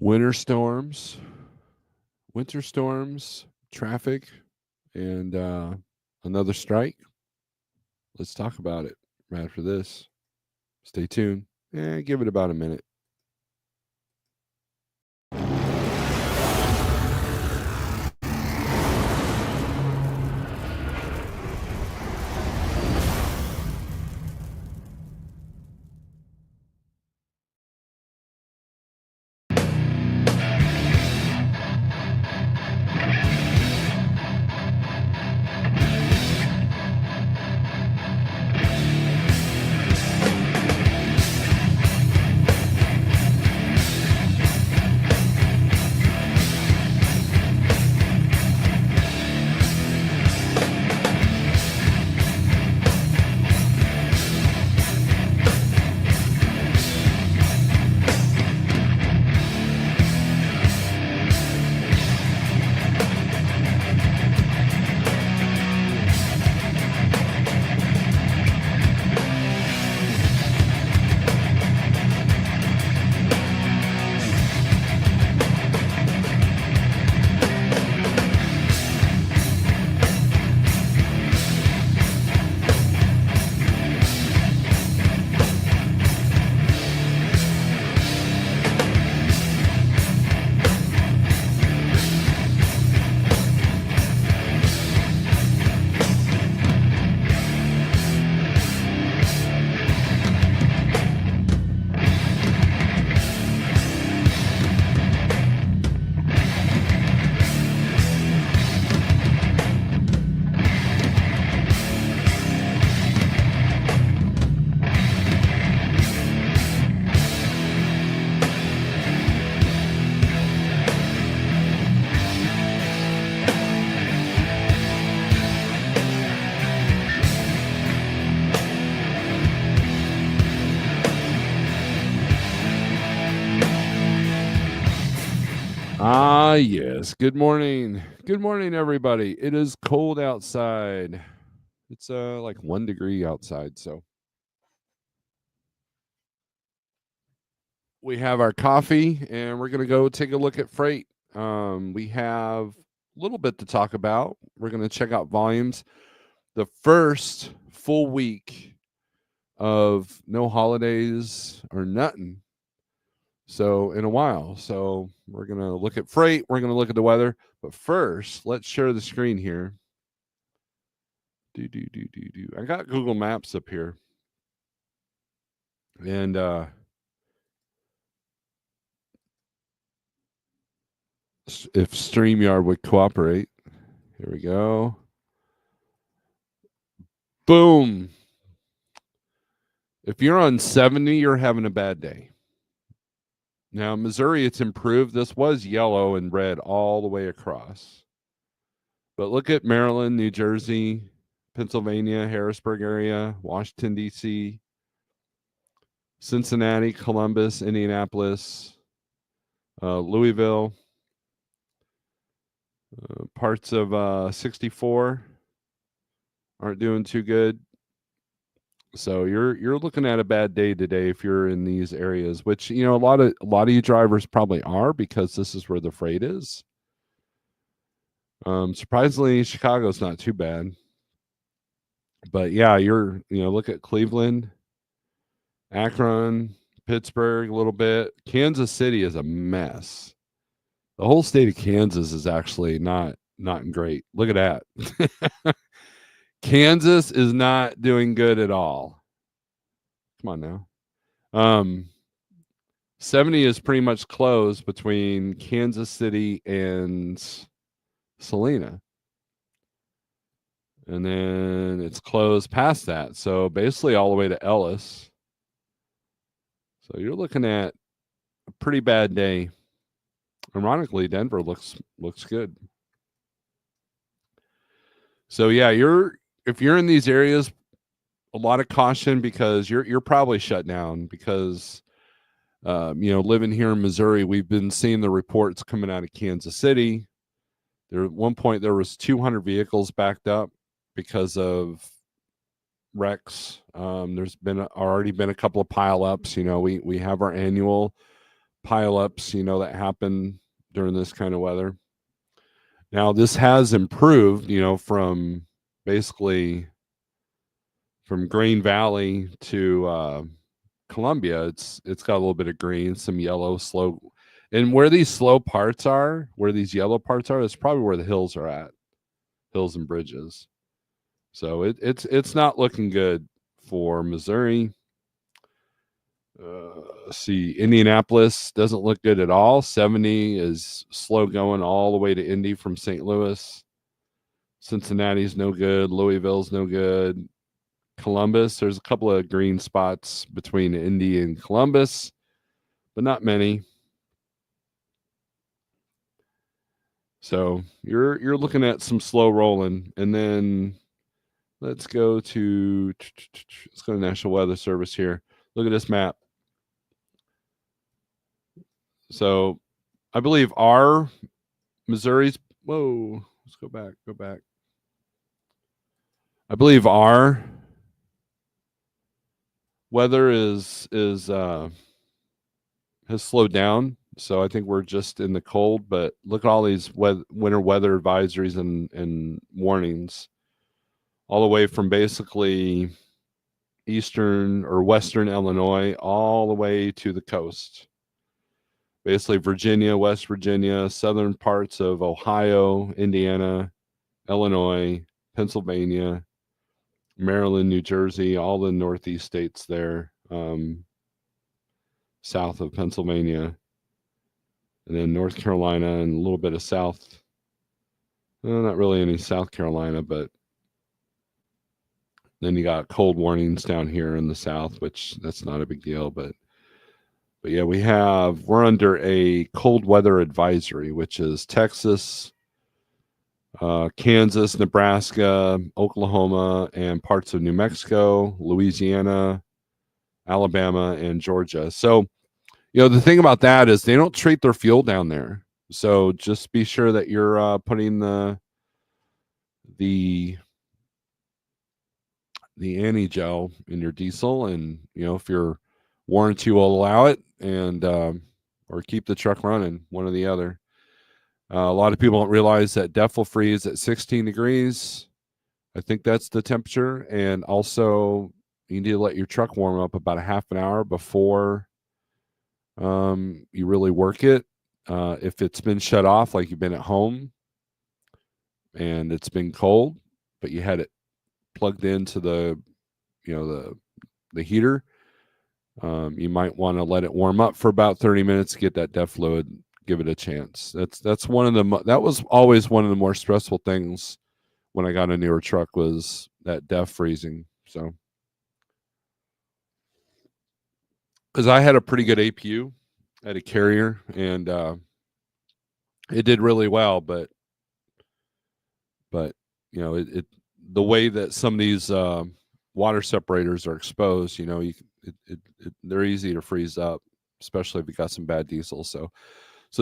winter storms, traffic, and another strike. Let's talk about it right after this. Stay tuned. Give it about a minute. Yes. Good morning. Good morning, everybody. It is cold outside. It's like 1 degree outside. So we have our coffee and we're going to go take a look at freight. We have a little bit to talk about. We're going to check out volumes. The first full week of no holidays or nothing. So in a while. So we're going to look at freight. We're going to look at the weather. But first, let's share the screen here. I got Google Maps up here. And if StreamYard would cooperate. Here we go. Boom. If you're on 70, you're having a bad day. Now, Missouri, it's improved. This was yellow and red all the way across. But look at Maryland, New Jersey, Pennsylvania, Harrisburg area, Washington, D.C., Cincinnati, Columbus, Indianapolis, Louisville, parts of 64 aren't doing too good. So you're looking at a bad day today if you're in these areas, which a lot of you drivers probably are because this is where the freight is. Surprisingly, Chicago's not too bad. But yeah, look at Cleveland, Akron, Pittsburgh a little bit. Kansas City is a mess. The whole state of Kansas is actually not great. Look at that. Kansas is not doing good at all. Come on now. 70 is pretty much closed between Kansas City and Salina. And then it's closed past that. So basically all the way to Ellis. So you're looking at a pretty bad day. Ironically, Denver looks good. So yeah, if you're in these areas, a lot of caution because you're probably shut down because living here in Missouri, we've been seeing the reports coming out of Kansas City. There at one point there was 200 vehicles backed up because of wrecks. There's already been a couple of pileups. We have our annual pileups, that happen during this kind of weather. Now, this has improved, from basically from Green Valley to Columbia. It's got a little bit of green, some yellow, slow, and where these slow parts are, where these yellow parts are, that's probably where the hills are at, hills and bridges. So it's not looking good for Missouri. See, Indianapolis doesn't look good at all. 70 is slow going all the way to Indy from St. Louis. Cincinnati's no good. Louisville's no good. Columbus, there's a couple of green spots between Indy and Columbus, but not many. So you're looking at some slow rolling, and then let's go to National Weather Service here. Look at this map. So I believe our Missouri's. Whoa, let's go back. I believe our weather has slowed down. So I think we're just in the cold, but look at all these winter weather advisories and warnings all the way from basically eastern or western Illinois all the way to the coast. Basically Virginia, West Virginia, southern parts of Ohio, Indiana, Illinois, Pennsylvania, Maryland, New Jersey, all the northeast states there, south of Pennsylvania, and then North Carolina and a little bit of south. Not really any South Carolina, but then you got cold warnings down here in the south, which that's not a big deal. But yeah, we're under a cold weather advisory, which is Texas, Kansas, Nebraska, Oklahoma, and parts of New Mexico, Louisiana, Alabama, and Georgia. So, the thing about that is they don't treat their fuel down there. So just be sure that you're putting the anti-gel in your diesel, and if your warranty will allow it, and or keep the truck running, one or the other. A lot of people don't realize that DEF will freeze at 16 degrees. I think that's the temperature. And also, you need to let your truck warm up about a half an hour before you really work it. If it's been shut off, like you've been at home and it's been cold, but you had it plugged into the heater, you might want to let it warm up for about 30 minutes to get that DEF fluid. Give it a chance. That was always one of the more stressful things when I got a newer truck, was that DEF freezing. So, because I had a pretty good APU at a carrier, and it did really well, but the way that some of these water separators are exposed, they're easy to freeze up, especially if you got some bad diesel. So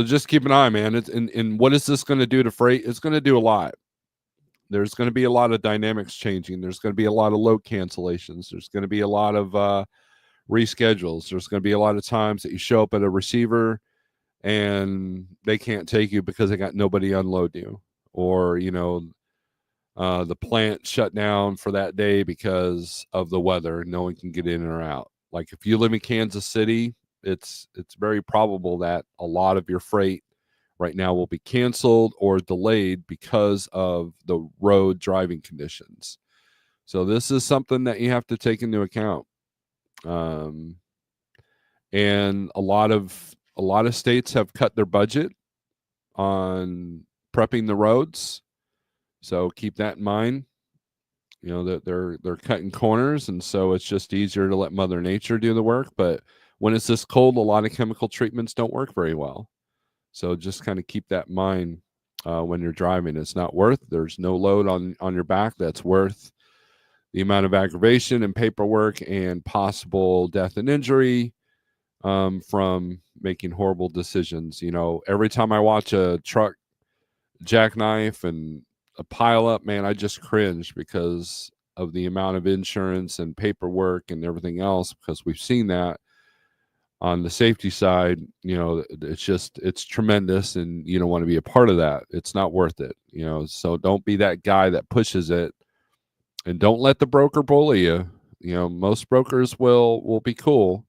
just keep an eye, man. And what is this going to do to freight? It's going to do a lot. There's going to be a lot of dynamics changing. There's going to be a lot of load cancellations. There's going to be a lot of reschedules. There's going to be a lot of times that you show up at a receiver and they can't take you because they got nobody unload you, or the plant shut down for that day because of the weather. No one can get in or out. Like if you live in Kansas City, it's very probable that a lot of your freight right now will be canceled or delayed because of the road driving conditions. So this is something that you have to take into account. And a lot of states have cut their budget on prepping the roads. So keep that in mind. That they're cutting corners, and so it's just easier to let Mother Nature do the work. But when it's this cold, a lot of chemical treatments don't work very well. So just kind of keep that in mind when you're driving. It's not worth. There's no load on your back that's worth the amount of aggravation and paperwork and possible death and injury from making horrible decisions. Every time I watch a truck jackknife and a pile up, man, I just cringe because of the amount of insurance and paperwork and everything else, because we've seen that on the safety side, it's tremendous, and you don't want to be a part of that. It's not worth it, so don't be that guy that pushes it, and don't let the broker bully you. Most brokers will be cool.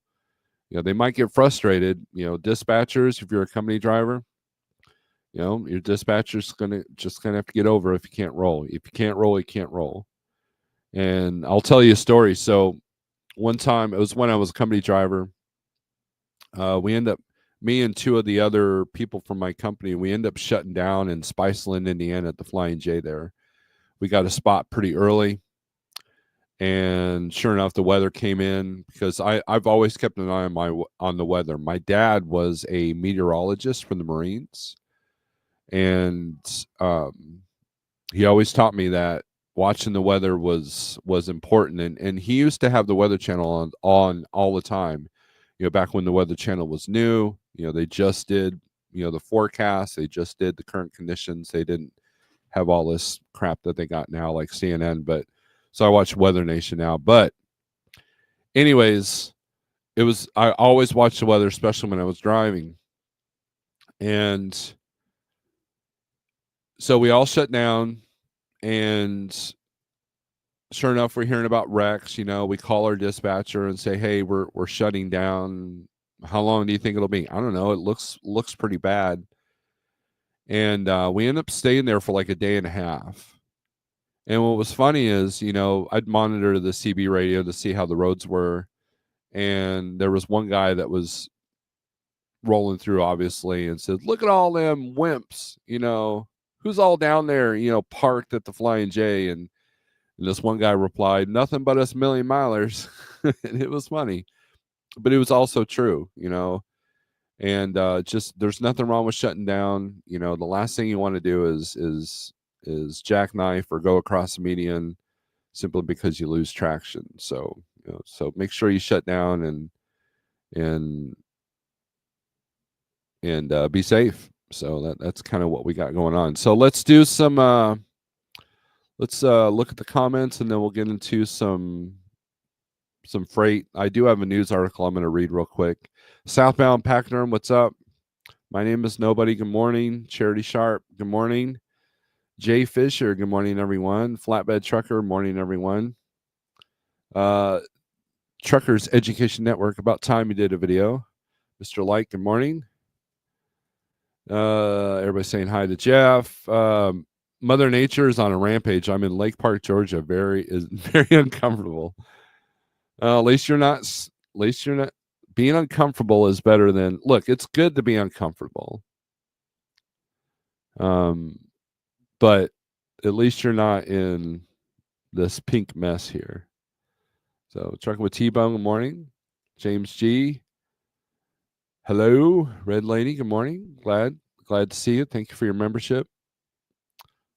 They might get frustrated. Dispatchers, if you're a company driver, your dispatcher's gonna have to get over if you can't roll. If you can't roll, you can't roll. And I'll tell you a story. So one time, it was when I was a company driver. We end up, me and two of the other people from my company, we end up shutting down in Spiceland, Indiana, at the Flying J there. We got a spot pretty early, and sure enough, the weather came in, because I've always kept an eye on the weather. My dad was a meteorologist for the Marines, and he always taught me that watching the weather was important, and he used to have the Weather Channel on all the time. Back when the Weather Channel was new, they just did the forecast, they just did the current conditions. They didn't have all this crap that they got now, like CNN. But so I watch Weather Nation now. But anyways, I always watched the weather, especially when I was driving. And so we all shut down, and sure enough, we're hearing about wrecks. We call our dispatcher and say, "Hey, we're shutting down. How long do you think it'll be?" "I don't know. It looks pretty bad." And we end up staying there for like a day and a half. And what was funny is, I'd monitor the CB radio to see how the roads were, and there was one guy that was rolling through, obviously, and said, "Look at all them wimps. Who's all down there, parked at the Flying J?" And this one guy replied, "Nothing but us million milers." And it was funny, but it was also true. And just, there's nothing wrong with shutting down. The last thing you want to do is jackknife or go across the median simply because you lose traction. So so make sure you shut down and be safe. So that's kind of what we got going on. So let's do some let's look at the comments, and then we'll get into some freight. I do have a news article I'm going to read real quick. Southbound Pachyderm, what's up? My name is Nobody. Good morning. Charity Sharp, good morning. Jay Fisher, good morning, everyone. Flatbed Trucker, morning, everyone. Truckers Education Network, about time you did a video. Mr. Light, good morning. Everybody saying hi to Jeff. Mother Nature is on a rampage. I'm in Lake Park, Georgia. Very uncomfortable. At least you're not. Being uncomfortable is better than. Look, it's good to be uncomfortable. But at least you're not in this pink mess here. So, Trucking with T-Bone, good morning. James G. Hello, Red Lady, good morning. Glad to see you. Thank you for your membership.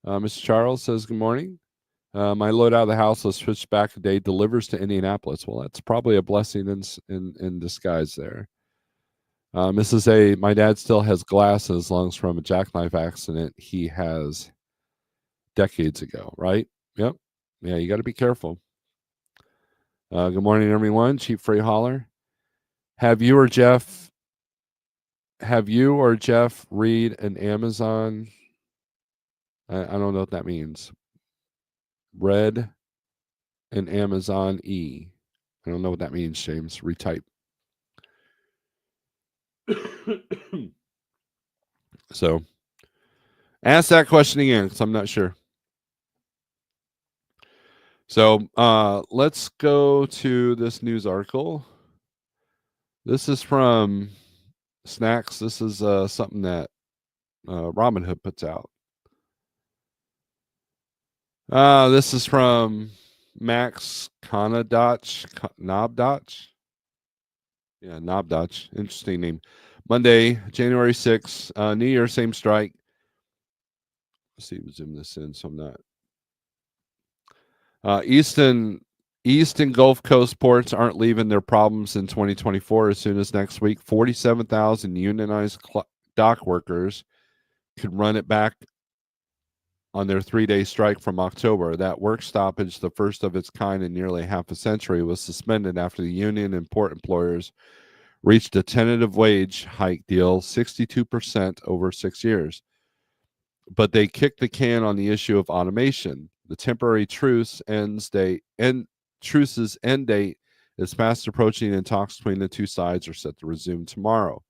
Mr. Charles says good morning. My load out of the house was switched back a day, delivers to Indianapolis. Well, that's probably a blessing in disguise there. Mrs. A, my dad still has glass in his lungs from a jackknife accident he has decades ago, right? Yep. Yeah, you got to be careful. Good morning, everyone. Cheap Freight Hauler. Have you or Jeff read an Amazon? I don't know what that means. Read an Amazon E. I don't know what that means, James. Retype. So ask that question again, because I'm not sure. So let's go to this news article. This is from Snacks. This is something that Robinhood puts out. This is from Max Knobdach. Yeah, Knobdach. Interesting name. Monday, January 6th. New Year, same strike. Let's see, zoom this in so I'm not. East and Gulf Coast ports aren't leaving their problems in 2024 as soon as next week. 47,000 unionized dock workers could run it back on their 3-day strike from October. That work stoppage, the first of its kind in nearly half a century, was suspended after the union and port employers reached a tentative wage hike deal 62% over 6 years. But they kicked the can on the issue of automation. The temporary truce's end date is fast approaching, and talks between the two sides are set to resume tomorrow.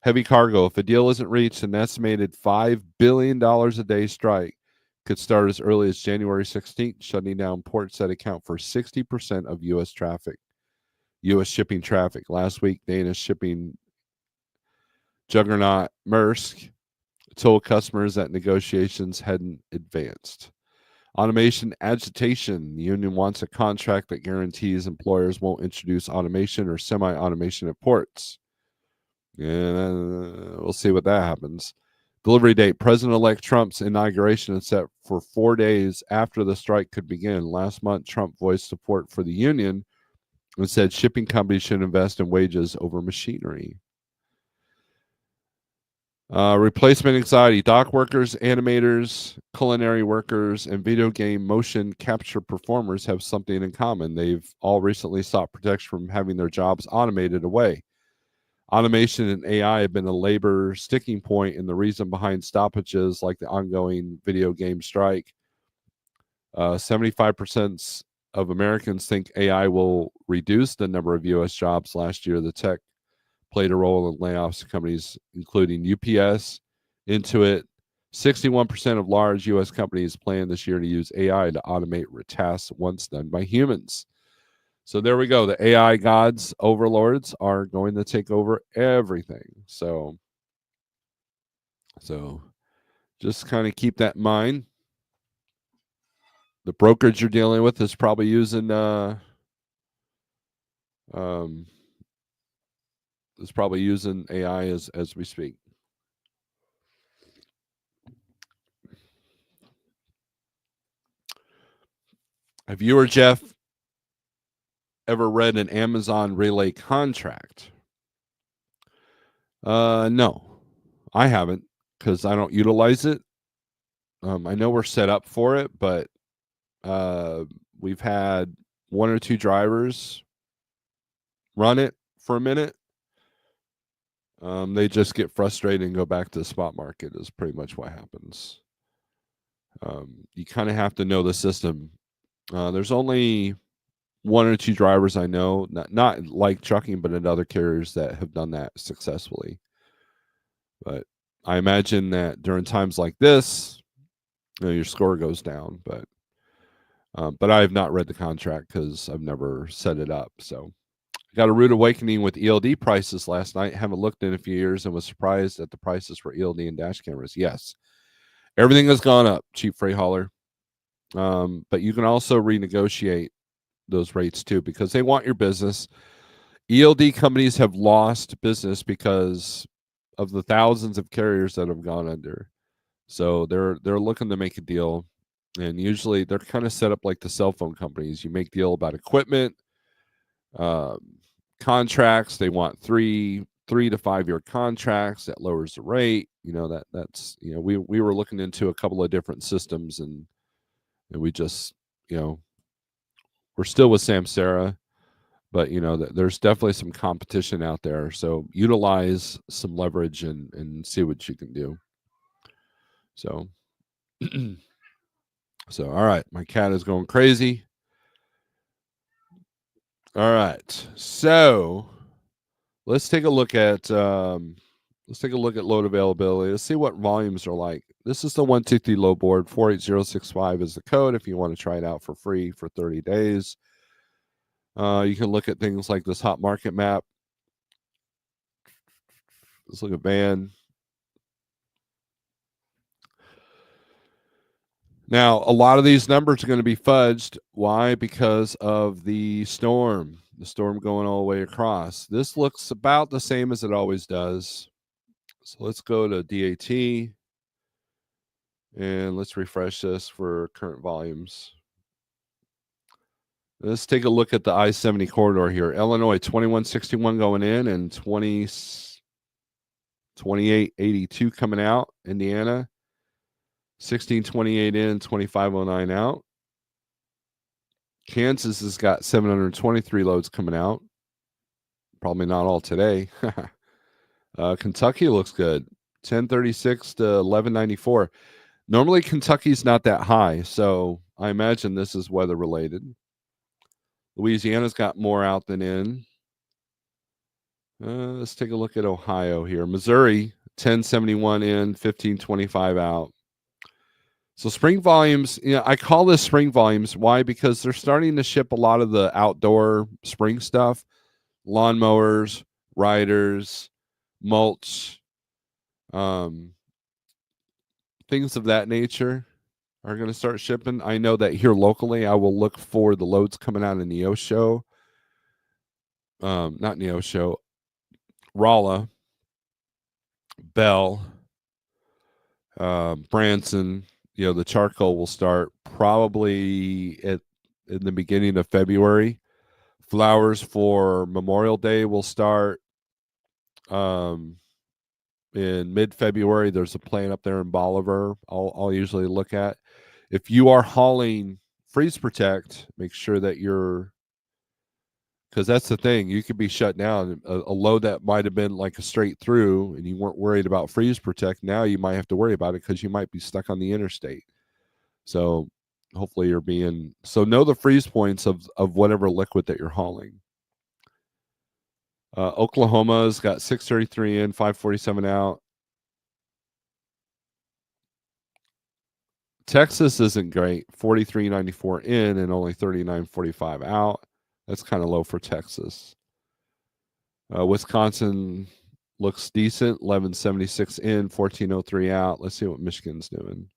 Heavy cargo. If a deal isn't reached, an estimated $5 billion a day strike could start as early as January 16th, shutting down ports that account for 60% of U.S. shipping traffic. Last week, Danish shipping juggernaut Maersk told customers that negotiations hadn't advanced. Automation agitation. The union wants a contract that guarantees employers won't introduce automation or semi-automation at ports. Yeah, we'll see what that happens. Delivery date. President-elect Trump's inauguration is set for 4 days after the strike could begin. Last month, Trump voiced support for the union and said shipping companies should invest in wages over machinery. Replacement anxiety. Dock workers, animators, culinary workers, and video game motion capture performers have something in common. They've all recently sought protection from having their jobs automated away. Automation and AI have been a labor sticking point and the reason behind stoppages like the ongoing video game strike. 75% of Americans think AI will reduce the number of U.S. jobs last year. The tech played a role in layoffs of companies including UPS, Intuit. 61% of large U.S. companies plan this year to use AI to automate tasks once done by humans. So there we go. The AI gods, overlords, are going to take over everything. So just kind of keep that in mind. The brokerage you're dealing with is probably using AI as we speak. Have you or Jeff ever read an Amazon relay contract? No, I haven't, because I don't utilize it. I know we're set up for it, but we've had 1 or 2 drivers run it for a minute. They just get frustrated and go back to the spot market is pretty much what happens. You kind of have to know the system. There's only 1 or 2 drivers I know, not like trucking, but in other carriers that have done that successfully. But I imagine that during times like this, your score goes down. But I have not read the contract because I've never set it up. So I got a rude awakening with ELD prices last night. Haven't looked in a few years and was surprised at the prices for ELD and dash cameras. Yes, everything has gone up, cheap freight hauler. But you can also renegotiate those rates too because they want your business. ELD companies have lost business because of the thousands of carriers that have gone under. So they're looking to make a deal, and usually they're kind of set up like the cell phone companies. You make deal about equipment, contracts. They want 3 to 5 year contracts that lowers the rate. That's we were looking into a couple of different systems, and we just we're still with Samsara, but there's definitely some competition out there. So utilize some leverage and see what you can do. So all right, my cat is going crazy. All right, so let's take a look at load availability. Let's see what volumes are like. This is the 123 low board. 48065 is the code if you want to try it out for free for 30 days. You can look at things like this hot market map. Let's look at van. Now, a lot of these numbers are going to be fudged. Why? Because of the storm going all the way across. This looks about the same as it always does. So let's go to DAT and let's refresh this for current volumes. Let's take a look at the I-70 corridor here. Illinois, 2161 going in and 2882 coming out. Indiana, 1628 in, 2509 out. Kansas has got 723 loads coming out. Probably not all today. Kentucky looks good. 1036 to 1194. Normally Kentucky's not that high, so I imagine this is weather related. Louisiana's got more out than in. Let's take a look at Ohio here. Missouri, 1071 in, 1525 out. So spring volumes, I call this spring volumes. Why? Because they're starting to ship a lot of the outdoor spring stuff, lawnmowers, riders, mulch, um, things of that nature are going to start shipping. I know that here locally, I will look for the loads coming out of Neosho. Not Neosho, Rolla, Bell, Branson. The charcoal will start probably in the beginning of February. Flowers for Memorial Day will start in mid-February. There's a plant up there in Bolivar I'll usually look at. If you are hauling freeze protect, make sure that because that's the thing, you could be shut down. A load that might have been like a straight through and you weren't worried about freeze protect, now you might have to worry about it because you might be stuck on the interstate. So hopefully know the freeze points of whatever liquid that you're hauling. Oklahoma's got 633 in, 547 out. Texas isn't great, 43.94 in and only 39.45 out. That's kind of low for Texas. Wisconsin looks decent, 11.76 in, 14.03 out. Let's see what Michigan's doing.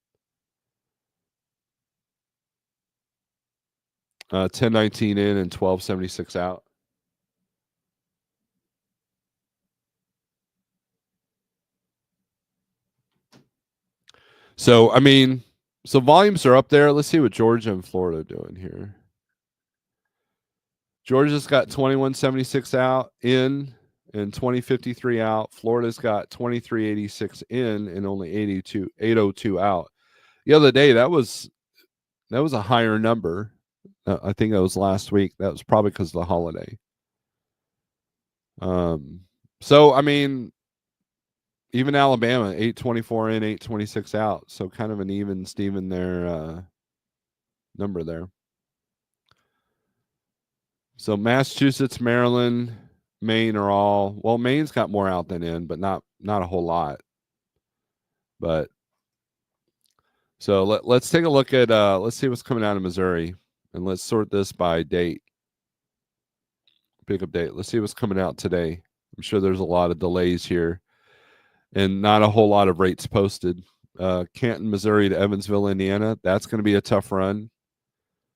10.19 in and 12.76 out. So, volumes are up there. Let's see what Georgia and Florida are doing here. Georgia's got 21.76 out in and 20.53 out. Florida's got 23.86 in and only 8.02 out. The other day that was a higher number. I think that was last week. That was probably because of the holiday. So even Alabama 8.24 in, 8.26 out. So kind of an even Steven there number there. So Massachusetts, Maryland, Maine are all Maine's got more out than in, but not a whole lot. But so let's take a look at let's see what's coming out of Missouri, and let's sort this by date. Pickup date. Let's see what's coming out today. I'm sure there's a lot of delays here, and not a whole lot of rates posted. Canton, Missouri to Evansville, Indiana. That's going to be a tough run.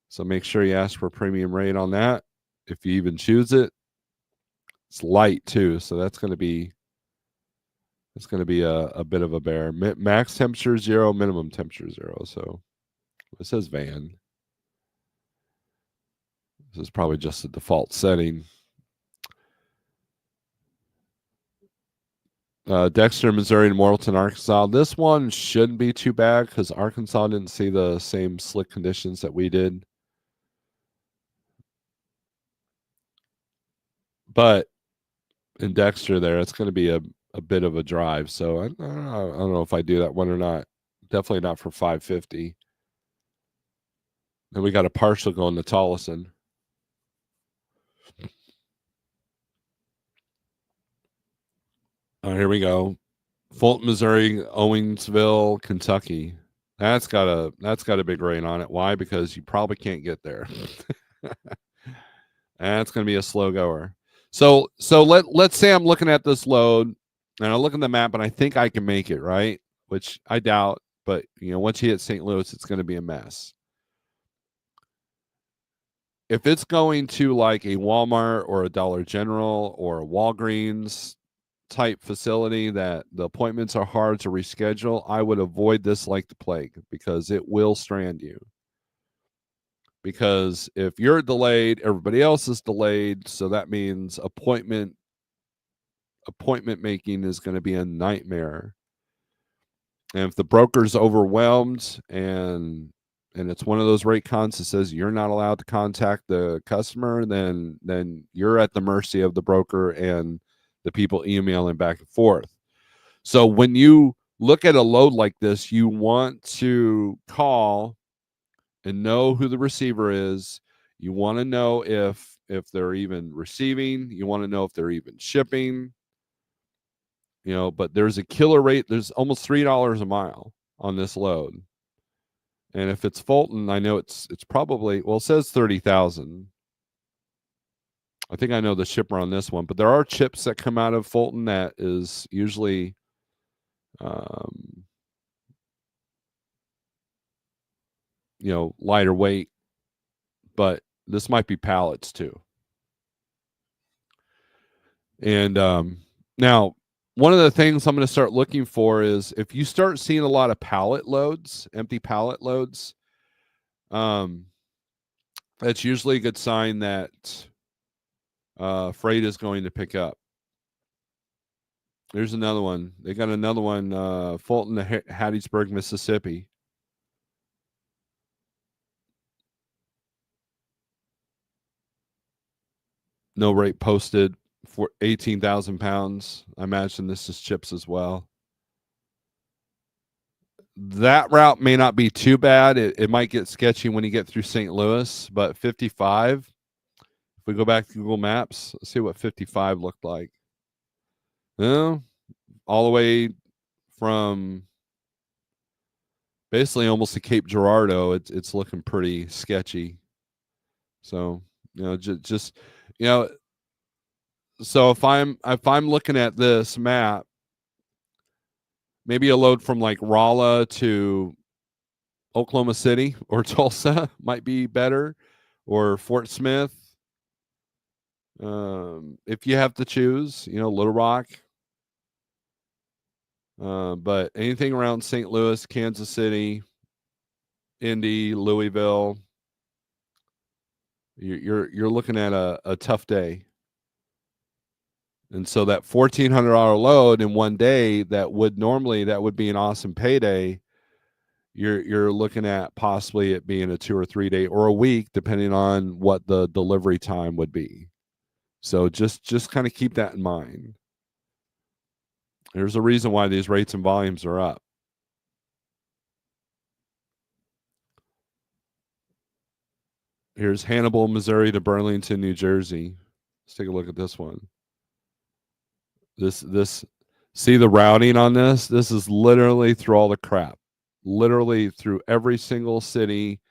So make sure you ask for a premium rate on that if you even choose it. It's light too, so that's going to be a bit of a bear. Max temperature 0, minimum temperature 0. So it says van. This is probably just the default setting. Dexter, Missouri, and Morrilton, Arkansas. This one shouldn't be too bad because Arkansas didn't see the same slick conditions that we did. But in Dexter there, it's going to be a bit of a drive. So I don't know if I do that one or not. Definitely not for 550. And we got a partial going to Tolleson. Here we go. Fulton, Missouri, Owensville, Kentucky. That's got a big rain on it. Why? Because you probably can't get there. That's going to be a slow goer. So let's say I'm looking at this load and I look at the map and I think I can make it, right? Which I doubt, but once you hit St. Louis, it's going to be a mess. If it's going to like a Walmart or a Dollar General or a Walgreens type facility that the appointments are hard to reschedule, I would avoid this like the plague because it will strand you. Because if you're delayed, everybody else is delayed. So that means appointment making is going to be a nightmare. And if the broker's overwhelmed and and it's one of those rate cons that says you're not allowed to contact the customer, then you're at the mercy of the broker and the people emailing back and forth. So when you look at a load like this, you want to call and know who the receiver is. You want to know if they're even receiving. You want to know if they're even shipping. But there's a killer rate. There's almost $3 a mile on this load. And if it's Fulton, I know it's probably, well, it says 30,000. I think I know the shipper on this one, but there are chips that come out of Fulton that is usually lighter weight, but this might be pallets too. And now, one of the things I'm going to start looking for is if you start seeing a lot of pallet loads, empty pallet loads, that's usually a good sign that freight is going to pick up. There's another one. They got another one, Fulton to Hattiesburg, Mississippi. No rate posted for 18,000 pounds. I imagine this is chips as well. That route may not be too bad. It might get sketchy when you get through St. Louis, but 55, if we go back to Google Maps, let's see what 55 looked like. All the way from basically almost to Cape Girardeau, it's looking pretty sketchy. So, just so if I'm looking at this map, maybe a load from like Rolla to Oklahoma City or Tulsa might be better, or Fort Smith. If you have to choose, Little Rock. But anything around St. Louis, Kansas City, Indy, Louisville, you're looking at a tough day. And so that $1,400 load in one day that would be an awesome payday. You're looking at possibly it being a 2 or 3 day or a week, depending on what the delivery time would be. So just kind of keep that in mind. There's a reason why these rates and volumes are up. Here's Hannibal, Missouri to Burlington, New Jersey. Let's take a look at this one. This see the routing on this? This is literally through all the crap. Literally through every single city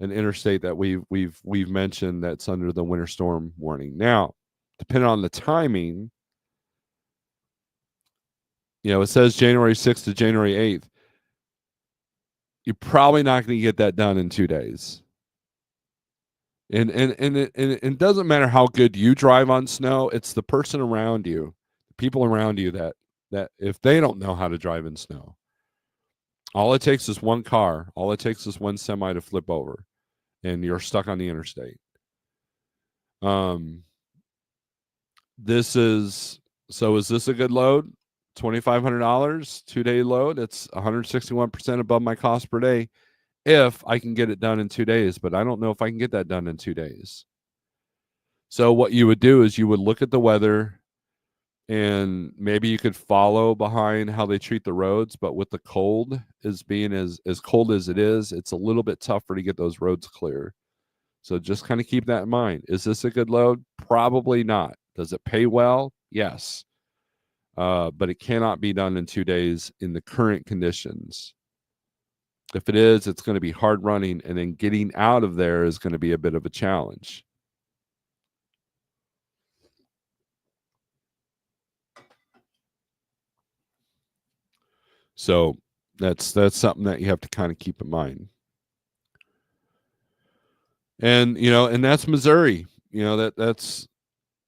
and interstate that we've mentioned that's under the winter storm warning. Now, depending on the timing, it says January 6th to January 8th. You're probably not going to get that done in 2 days. And it doesn't matter how good you drive on snow, it's the person around you, the people around you that if they don't know how to drive in snow, all it takes is one car, all it takes is one semi to flip over, and you're stuck on the interstate. Is this a good load? $2,500, 2-day load. It's 161% above my cost per day if I can get it done in 2 days, but I don't know if I can get that done in 2 days. So what you would do is you would look at the weather, and maybe you could follow behind how they treat the roads, but with the cold as being as cold as it is, it's a little bit tougher to get those roads clear. So just kind of keep that in mind. Is this a good load? Probably not. Does it pay well? Yes. But it cannot be done in 2 days in the current conditions. If it is, it's going to be hard running, and then getting out of there is going to be a bit of a challenge. So that's something that you have to kind of keep in mind. And and that's Missouri. That's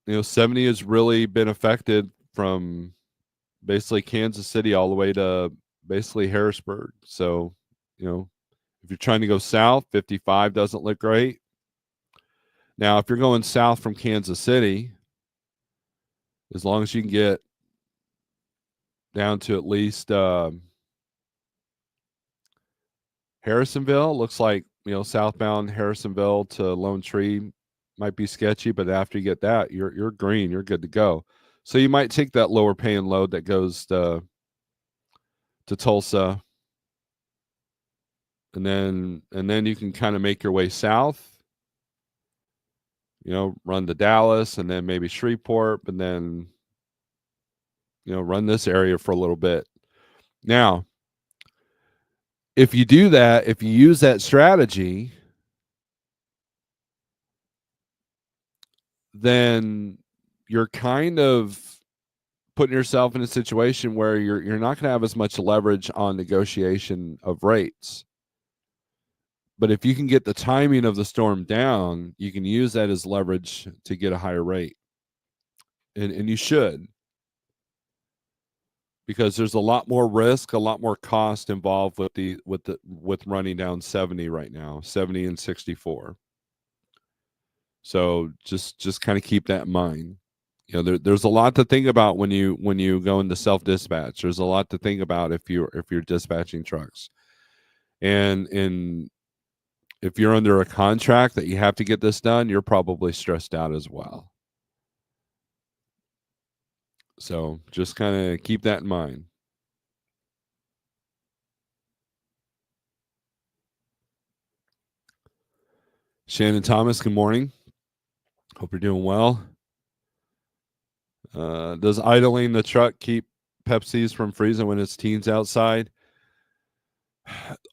70 has really been affected from basically Kansas City all the way to basically Harrisburg. So, if you're trying to go south, 55 doesn't look great. Now, if you're going south from Kansas City, as long as you can get down to at least Harrisonville, looks like southbound Harrisonville to Lone Tree might be sketchy, but after you get that, you're green, you're good to go. So you might take that lower paying load that goes to Tulsa, and then you can kind of make your way south, run to Dallas and then maybe Shreveport, but then run this area for a little bit. Now, if you do that, if you use that strategy, then you're kind of putting yourself in a situation where you're not going to have as much leverage on negotiation of rates. But if you can get the timing of the storm down, you can use that as leverage to get a higher rate. And you should, because there's a lot more risk, a lot more cost involved with running down 70 right now, 70 and 64. So just kind of keep that in mind. There's a lot to think about when you go into self dispatch. There's a lot to think about if you're dispatching trucks, and if you're under a contract that you have to get this done, you're probably stressed out as well. So just kind of keep that in mind. Shannon Thomas, good morning. Hope you're doing well. Does idling the truck keep Pepsi's from freezing when it's teens outside?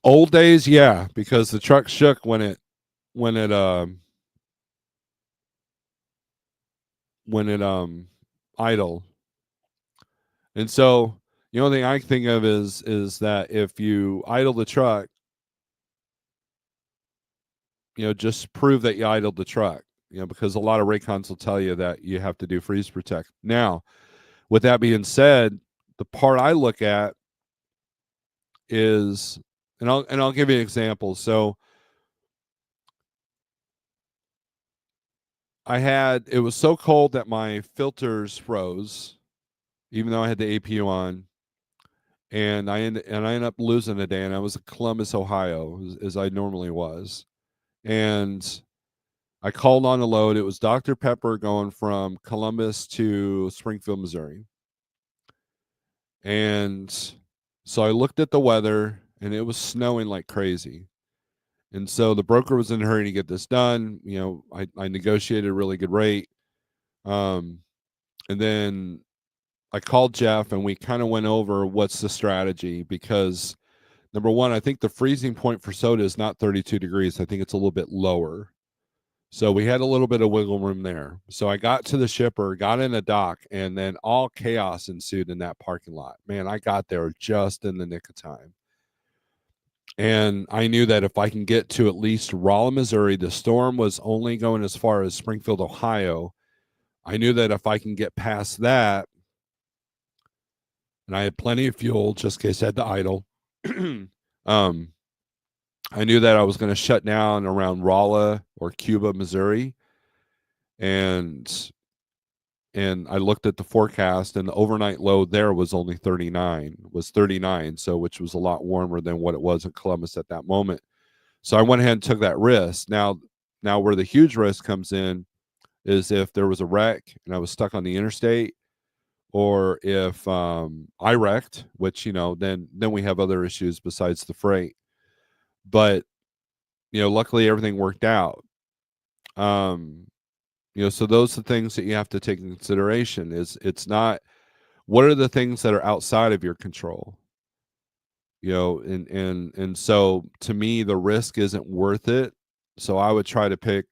Old days, yeah, because the truck shook when it idle. And so the only thing I think of is that if you idle the truck, just prove that you idled the truck, because a lot of raycons will tell you that you have to do freeze protect. Now, with that being said, the part I look at is, and I'll give you an example. So it was so cold that my filters froze, even though I had the APU on, and I ended up losing a day, and I was in Columbus, Ohio, as I normally was, and I called on a load. It was Dr. Pepper going from Columbus to Springfield, Missouri. And so I looked at the weather, and it was snowing like crazy. And so the broker was in a hurry to get this done. I negotiated a really good rate. And then I called Jeff, and we kind of went over what's the strategy, because number one, I think the freezing point for soda is not 32 degrees. I think it's a little bit lower. So we had a little bit of wiggle room there. So I got to the shipper, got in a dock, and then all chaos ensued in that parking lot. Man, I got there just in the nick of time. And I knew that if I can get to at least Rolla, Missouri, the storm was only going as far as Springfield, Ohio. I knew that if I can get past that, and I had plenty of fuel just in case I had to idle, I knew that I was going to shut down around Rolla or Cuba, Missouri. And I looked at the forecast, and the overnight load there was only 39, so which was a lot warmer than what it was in Columbus at that moment. So I went ahead and took that risk. Now where the huge risk comes in is if there was a wreck and I was stuck on the interstate, or if I wrecked, which then we have other issues besides the freight. But luckily everything worked out. So those are the things that you have to take in consideration. It's not, what are the things that are outside of your control? And so to me, the risk isn't worth it. So I would try to pick,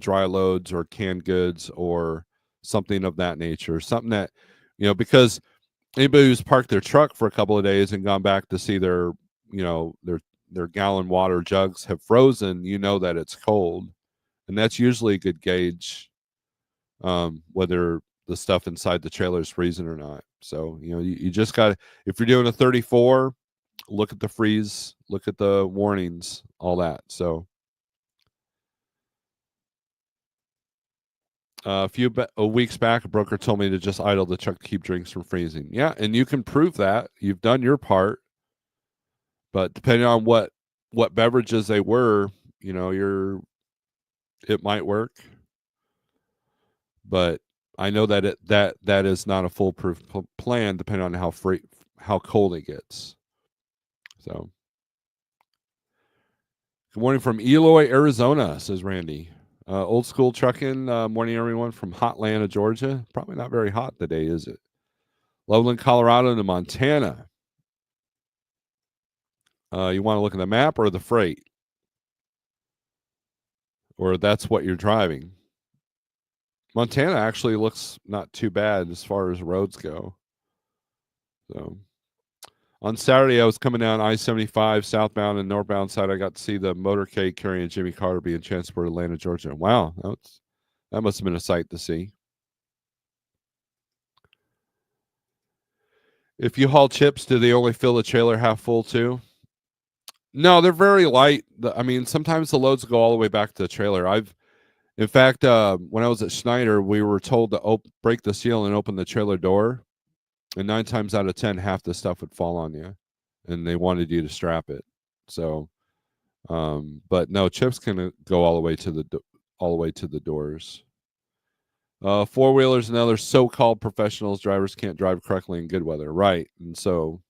dry loads or canned goods or something of that nature, something that, because anybody who's parked their truck for a couple of days and gone back to see their gallon water jugs have frozen, that it's cold. And that's usually a good gauge, whether the stuff inside the trailer is freezing or not. So, you just got to, if you're doing a 34, look at the freeze, look at the warnings, all that. So a few weeks back, a broker told me to just idle the truck to keep drinks from freezing. Yeah, and you can prove that. You've done your part. But depending on what beverages they were, it might work, but I know that that is not a foolproof plan, depending on how cold it gets. So, good morning from Eloy, Arizona, says Randy. Old school trucking. Morning, everyone from Hotlanta, Georgia. Probably not very hot today, is it? Loveland, Colorado to Montana. You want to look at the map or the freight? Or that's what you're driving? Montana actually looks not too bad as far as roads go. So on Saturday, I was coming down I-75 southbound and northbound side. I got to see the motorcade carrying Jimmy Carter being transported to Atlanta, Georgia. Wow, that must have been a sight to see. If you haul chips, do they only fill the trailer half full too? No, they're very light. I mean, sometimes the loads go all the way back to the trailer. In fact, when I was at Schneider, we were told to break the seal and open the trailer door, and 9 times out of 10, half the stuff would fall on you, and they wanted you to strap it. So, but no, chips can go all the way to the doors. Four wheelers and other so-called professionals drivers can't drive correctly in good weather, right? And so,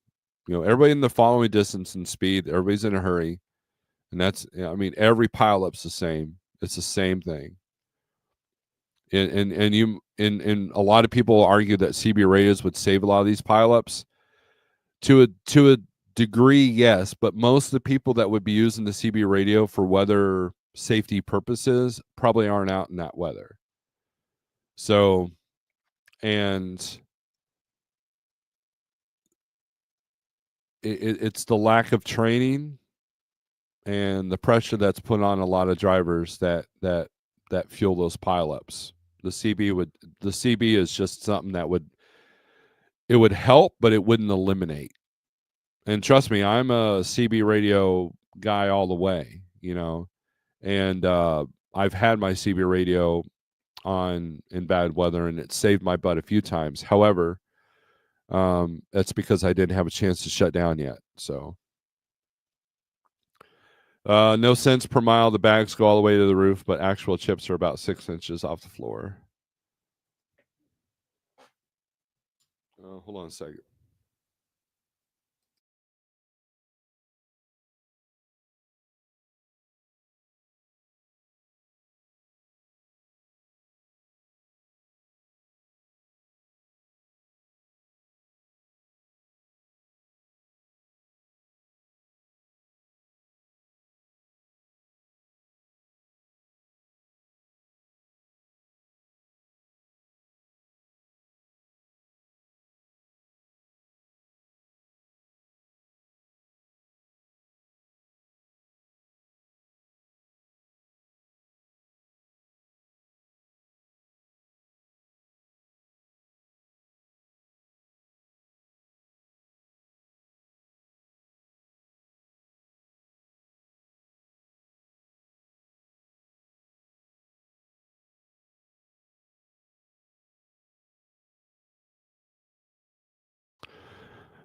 everybody in the following distance and speed, everybody's in a hurry, and I mean, every pileup's the same. It's the same thing. And a lot of people argue that CB radios would save a lot of these pileups. To a degree, yes, but most of the people that would be using the CB radio for weather safety purposes probably aren't out in that weather. So, and it's the lack of training and the pressure that's put on a lot of drivers that fuel those pileups. The CB is just something that would help, but it wouldn't eliminate. And trust me, I'm a CB radio guy all the way, and I've had my CB radio on in bad weather, and it saved my butt a few times. However, that's because I didn't have a chance to shut down yet. So, no cents per mile. The bags go all the way to the roof, but actual chips are about 6 inches off the floor. Hold on a second.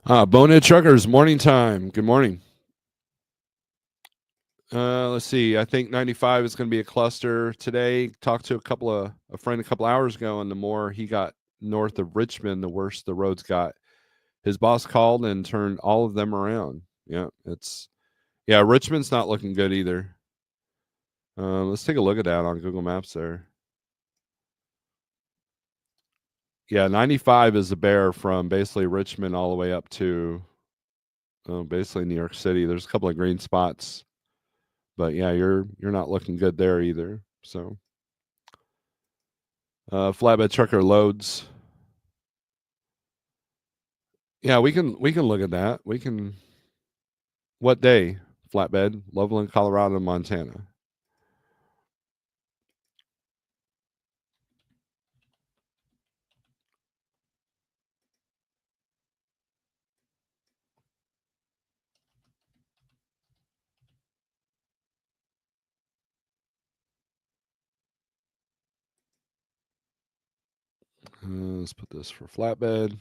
Bonehead Truckers, morning time. Good morning. Let's see. I think 95 is going to be a cluster today. Talked to a friend a couple hours ago, and the more he got north of Richmond, the worse the roads got. His boss called and turned all of them around. Yeah, Richmond's not looking good either. Let's take a look at that on Google Maps there. Yeah, 95 is a bear from basically Richmond all the way up to basically New York City. There's a couple of green spots, but yeah, you're not looking good there either. So, flatbed trucker loads. Yeah, we can look at that. We can. What day? Flatbed, Loveland, Colorado, Montana. Let's put this for flatbed.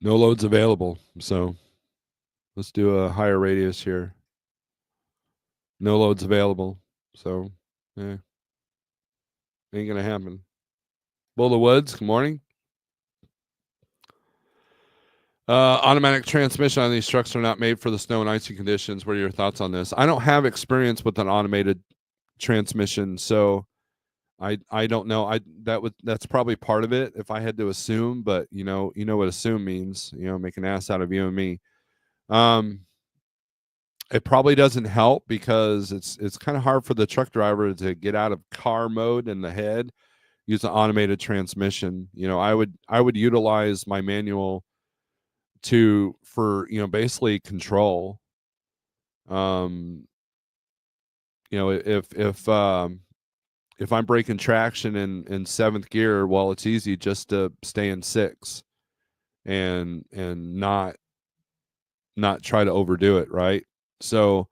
No loads available. So let's do a higher radius here. No loads available. So yeah, ain't gonna happen. Boulder Woods, good morning. Automatic transmission on these trucks are not made for the snow and icy conditions. What are your thoughts on this? I don't have experience with an automated transmission, so I don't know. That's probably part of it if I had to assume, but you know what assume means. Make an ass out of you and me. Um, it probably doesn't help because it's kind of hard for the truck driver to get out of car mode in the head. Use an automated transmission. I would utilize my manual to for basically control. Um, if I'm breaking traction in seventh gear, well, it's easy just to stay in six and not try to overdo it, right? So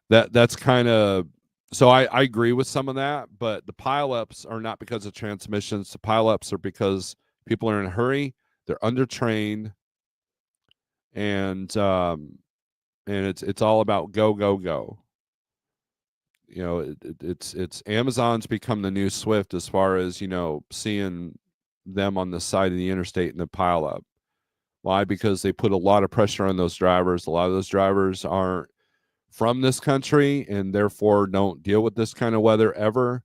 that's kind of so I agree with some of that, but the pileups are not because of transmissions. The pileups are because people are in a hurry, they're undertrained, and it's all about go go go. It's Amazon's become the new Swift as far as seeing them on the side of the interstate in the pileup. Why? Because they put a lot of pressure on those drivers. A lot of those drivers aren't from this country and therefore don't deal with this kind of weather ever.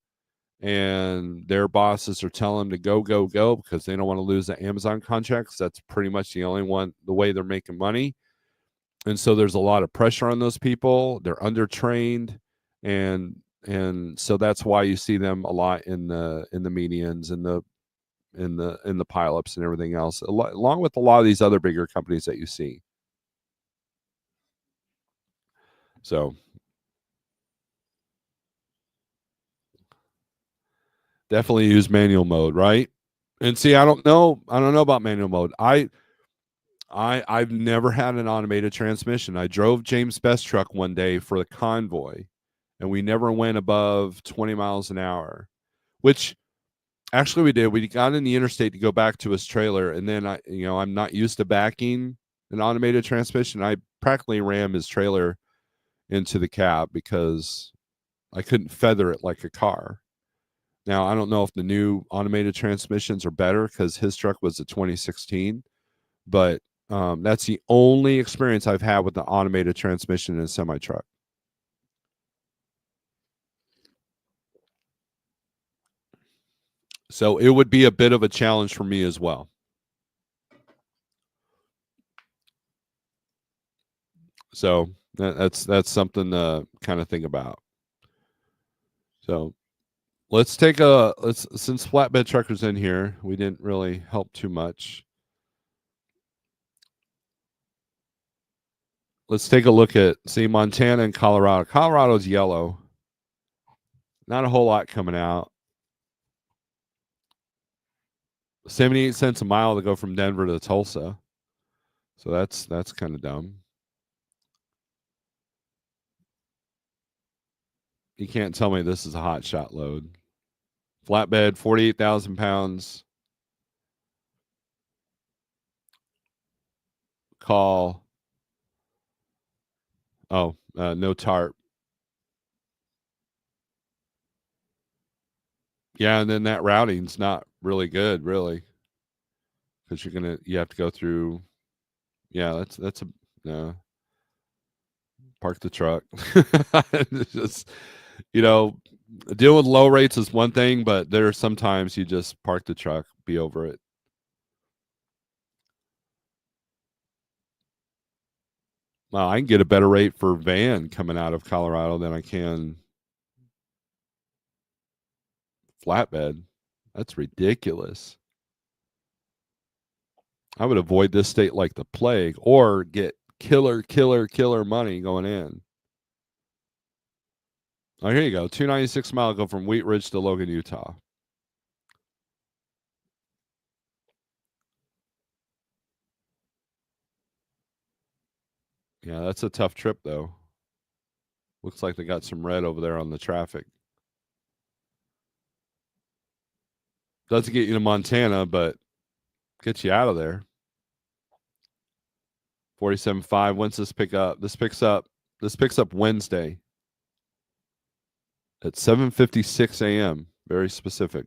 And their bosses are telling them to go, go, go because they don't want to lose the Amazon contracts. That's pretty much the way they're making money. And so there's a lot of pressure on those people. They're undertrained, and so that's why you see them a lot in the medians and in the pileups and everything else, along with a lot of these other bigger companies that you see. So definitely use manual mode, right? And see, I don't know about manual mode. I've never had an automated transmission. I drove James Best truck one day for the convoy, and we never went above 20 miles an hour, which actually we did. We got in the interstate to go back to his trailer, and then I'm not used to backing an automated transmission. I practically rammed his trailer into the cab because I couldn't feather it like a car. Now, I don't know if the new automated transmissions are better because his truck was a 2016, but that's the only experience I've had with the automated transmission in a semi truck. So it would be a bit of a challenge for me as well. So that's something to kind of think about. So let's since flatbed truckers in here, we didn't really help too much. Let's take a look at Montana and Colorado. Colorado's yellow. Not a whole lot coming out. 78 cents a mile to go from Denver to Tulsa. So that's kind of dumb. You can't tell me this is a hot shot load. Flatbed, 48,000 pounds. Call. Oh, no tarp. Yeah, and then that routing's not really good, really, because you have to go through. Yeah, that's a no. Park the truck. It's just you know, dealing with low rates is one thing, but there are sometimes you just park the truck, be over it. Well, I can get a better rate for van coming out of Colorado than I can flatbed. That's ridiculous. I would avoid this state like the plague or get killer, killer, killer money going in. Oh, here you go. 296 mile go from Wheat Ridge to Logan, Utah. Yeah, that's a tough trip though. Looks like they got some red over there on the traffic. Doesn't get you to Montana, but gets you out of there. 47.5. When's this pick up? This picks up Wednesday at 7:56 a.m. Very specific.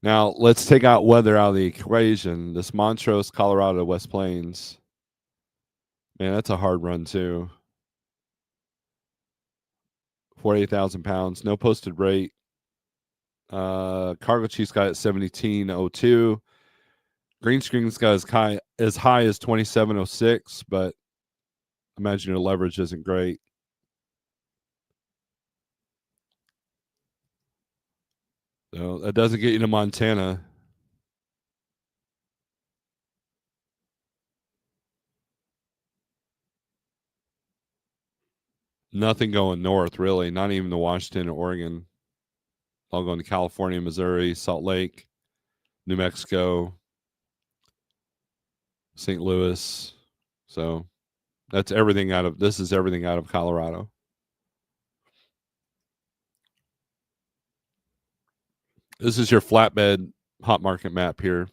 Now let's take out weather out of the equation. This Montrose, Colorado, West Plains. Man, that's a hard run too. 48,000 pounds, no posted rate. Cargo Chief's got it 1702. Green Screen's got as high as 2706, but imagine your leverage isn't great. So that doesn't get you to Montana. Nothing going north, really. Not even to Washington or Oregon. All going to California, Missouri, Salt Lake, New Mexico, St. Louis. So this is everything out of Colorado. This is your flatbed hot market map here.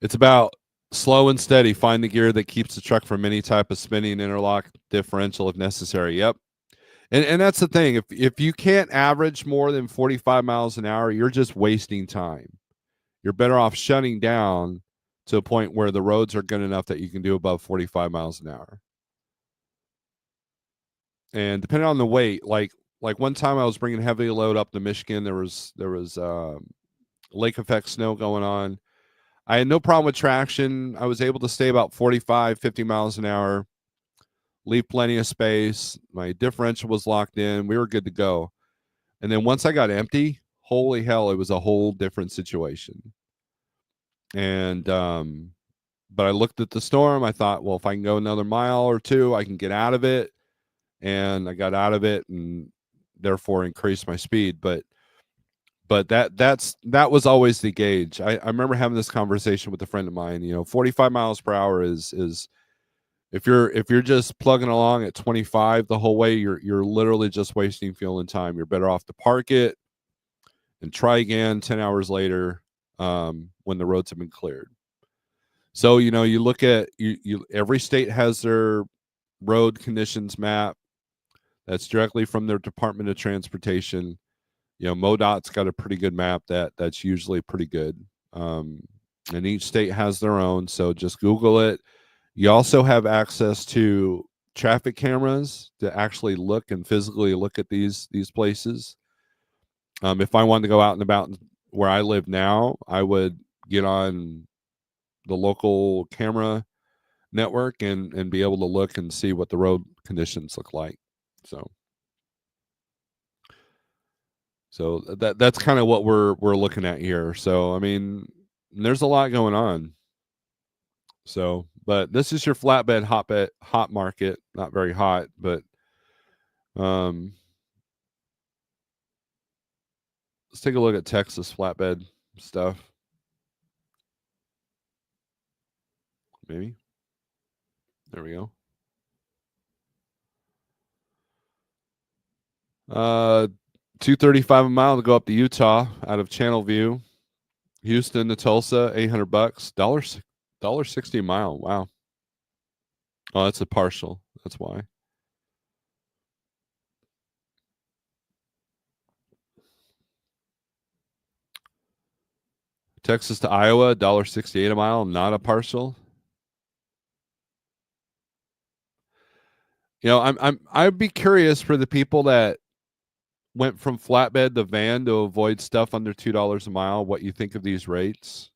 It's about slow and steady. Find the gear that keeps the truck from any type of spinning, interlock, differential if necessary. Yep. And that's the thing. If you can't average more than 45 miles an hour, you're just wasting time. You're better off shutting down to a point where the roads are good enough that you can do above 45 miles an hour. And depending on the weight, like one time I was bringing heavy load up to Michigan, there was lake effect snow going on. I had no problem with traction. I was able to stay about 45, 50 miles an hour, leave plenty of space. My differential was locked in. We were good to go. And then once I got empty, holy hell, it was a whole different situation. And but I looked at the storm. I thought, well, if I can go another mile or two, I can get out of it. And I got out of it and therefore increased my speed. But that was always the gauge. I remember having this conversation with a friend of mine. 45 miles per hour is if you're just plugging along at 25 the whole way, you're literally just wasting fuel and time. You're better off to park it and try again 10 hours later, when the roads have been cleared. So you look at every state has their road conditions map that's directly from their Department of Transportation. MoDOT's got a pretty good map that's usually pretty good. And each state has their own, so just Google it. You also have access to traffic cameras to actually look and physically look at these places. If I wanted to go out and about where I live now, I would get on the local camera network and be able to look and see what the road conditions look like. So that's kind of what we're looking at here. So I mean, there's a lot going on. So, but this is your flatbed hot market. Not very hot, but let's take a look at Texas flatbed stuff. Maybe there we go. 235 a mile to go up to Utah out of Channelview. Houston to Tulsa, $800. $1.60 a mile. Wow. Oh, that's a partial. That's why. Texas to Iowa, $1.68 a mile, not a partial. I'd be curious for the people that went from flatbed to van to avoid stuff under $2 a mile, what you think of these rates.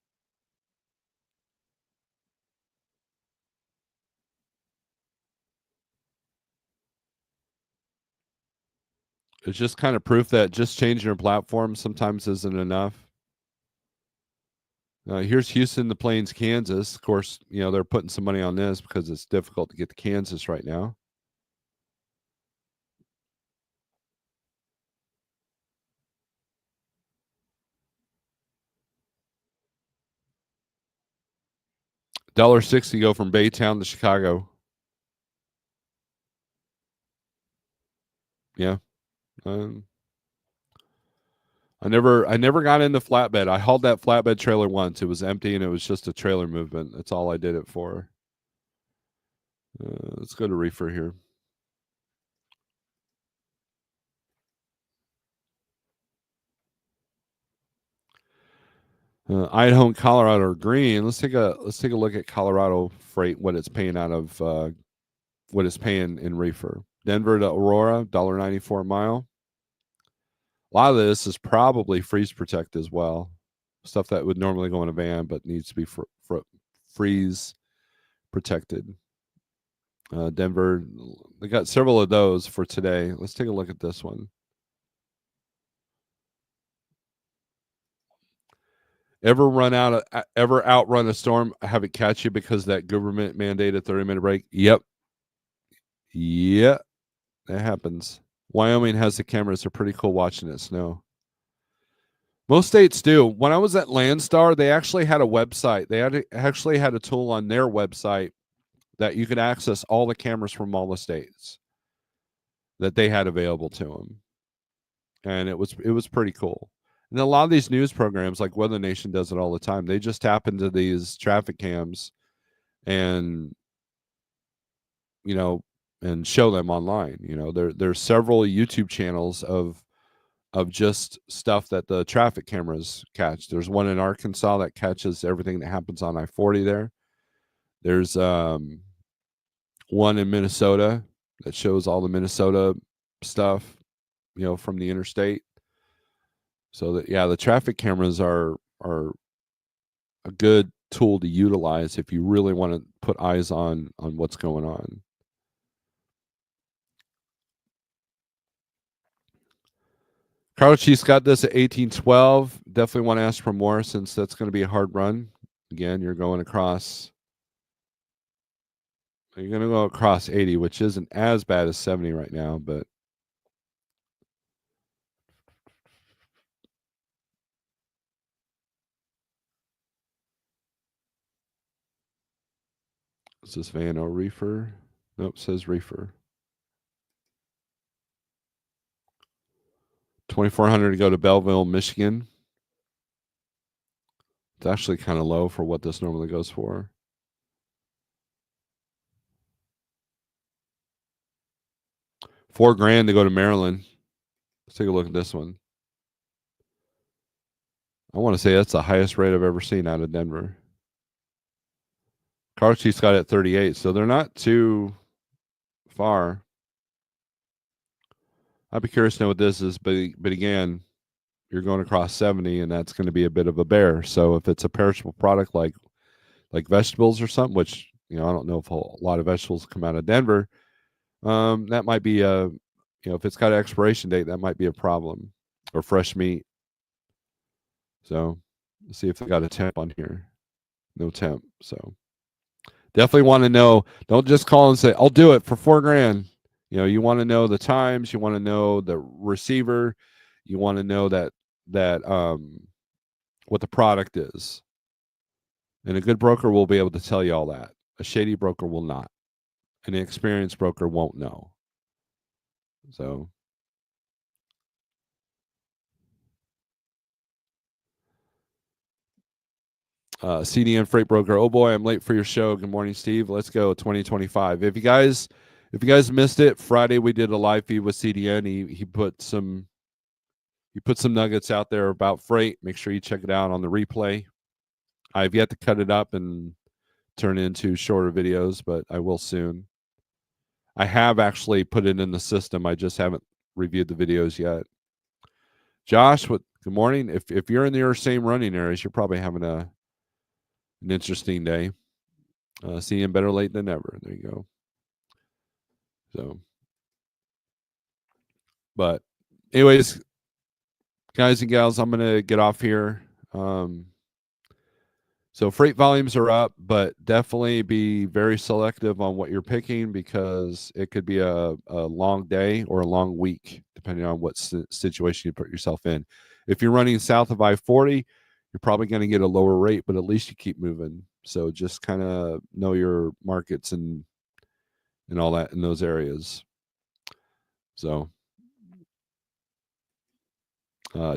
It's just kind of proof that just changing your platform sometimes isn't enough. Here's Houston, the Plains, Kansas. Of course, they're putting some money on this because it's difficult to get to Kansas right now. $1.60 go from Baytown to Chicago. Yeah. Um, I never got into flatbed. I hauled that flatbed trailer once. It was empty and it was just a trailer movement. That's all I did it for. Let's go to reefer here. Idaho and Colorado are green. Let's take a look at Colorado freight. What it's paying out of what it's paying in reefer. Denver to Aurora, $1.94 a mile. A lot of this is probably freeze protect as well. Stuff that would normally go in a van but needs to be freeze protected. Denver, they got several of those for today. Let's take a look at this one. Ever outrun a storm? Have it catch you because that government mandated 30-minute break? Yep. Yeah, that happens. Wyoming has the cameras. They're pretty cool watching it snow. Most states do. When I was at Landstar, they actually had a website. Actually had a tool on their website that you could access all the cameras from all the states that they had available to them, and it was pretty cool. And a lot of these news programs, like Weather Nation, does it all the time. They just tap into these traffic cams and you know and show them online. There's several YouTube channels of just stuff that the traffic cameras catch. There's one in Arkansas that catches everything that happens on I-40 there. There's one in Minnesota that shows all the Minnesota stuff, from the interstate. So that the traffic cameras are a good tool to utilize if you really want to put eyes on what's going on. Carlos Chief's got this at 1812. Definitely want to ask for more since that's going to be a hard run. Again, you're going across. You're going to go across 80, which isn't as bad as 70 right now, but is this Van O reefer? Nope, says reefer. 2,400 to go to Belleville, Michigan. It's actually kind of low for what this normally goes for. $4,000 to go to Maryland. Let's take a look at this one. I want to say that's the highest rate I've ever seen out of Denver. Car Chief's got it at 38, so they're not too far. I'd be curious to know what this is, but again, you're going across 70, and that's going to be a bit of a bear. So if it's a perishable product like vegetables or something, which I don't know if a lot of vegetables come out of Denver, that might be if it's got an expiration date, that might be a problem. Or fresh meat. So let's see if they got a temp on here. No temp. So definitely want to know. Don't just call and say, I'll do it for $4,000. You want to know the times, you want to know the receiver, you want to know that what the product is. And a good broker will be able to tell you all that. A shady broker will not. An experienced broker won't know. So CDN Freight Broker. Oh boy, I'm late for your show. Good morning, Steve. Let's go 2025. If you guys missed it, Friday we did a live feed with CDN. He put some nuggets out there about freight. Make sure you check it out on the replay. I've yet to cut it up and turn it into shorter videos, but I will soon. I have actually put it in the system. I just haven't reviewed the videos yet. Josh, good morning. If you're in your same running areas, you're probably having an interesting day. Seeing better late than never. There you go. So, but anyways, guys and gals, I'm gonna get off here. So freight volumes are up, but definitely be very selective on what you're picking because it could be a long day or a long week, depending on what situation you put yourself in. If you're running south of I-40, you're probably going to get a lower rate, but at least you keep moving. So just kind of know your markets and all that in those areas. So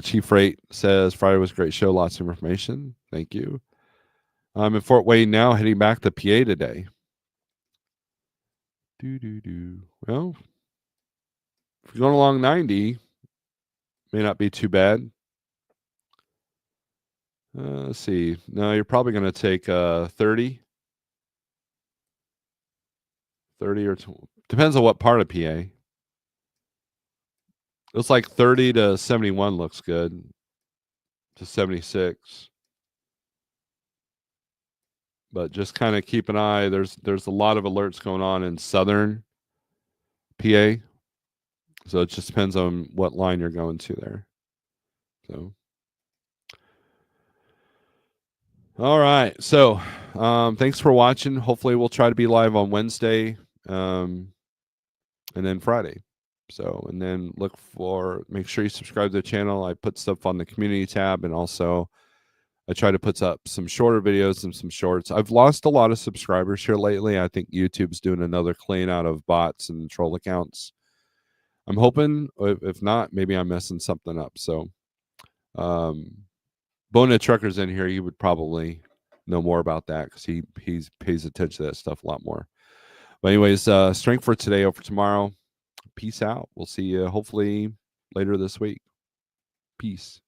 Chief Rate says Friday was a great show. Lots of information. Thank you. I'm in Fort Wayne now, heading back to PA today. Well, if you're going along 90, may not be too bad. Let's see. No, you're probably going to take 30. 30 or depends on what part of PA. Looks like 30 to 71 looks good. To 76. But just kind of keep an eye. There's a lot of alerts going on in southern PA. So it just depends on what line you're going to there. So all right. So thanks for watching. Hopefully we'll try to be live on Wednesday and then Friday. So, and then make sure you subscribe to the channel. I put stuff on the community tab, and also I try to put up some shorter videos and some shorts. I've lost a lot of subscribers here lately. I think YouTube's doing another clean out of bots and troll accounts. I'm hoping, if not, maybe I'm messing something up. So, Bonehead Trucker's in here. He would probably know more about that because he pays attention to that stuff a lot more. But anyways, strength for today or for tomorrow. Peace out. We'll see you hopefully later this week. Peace.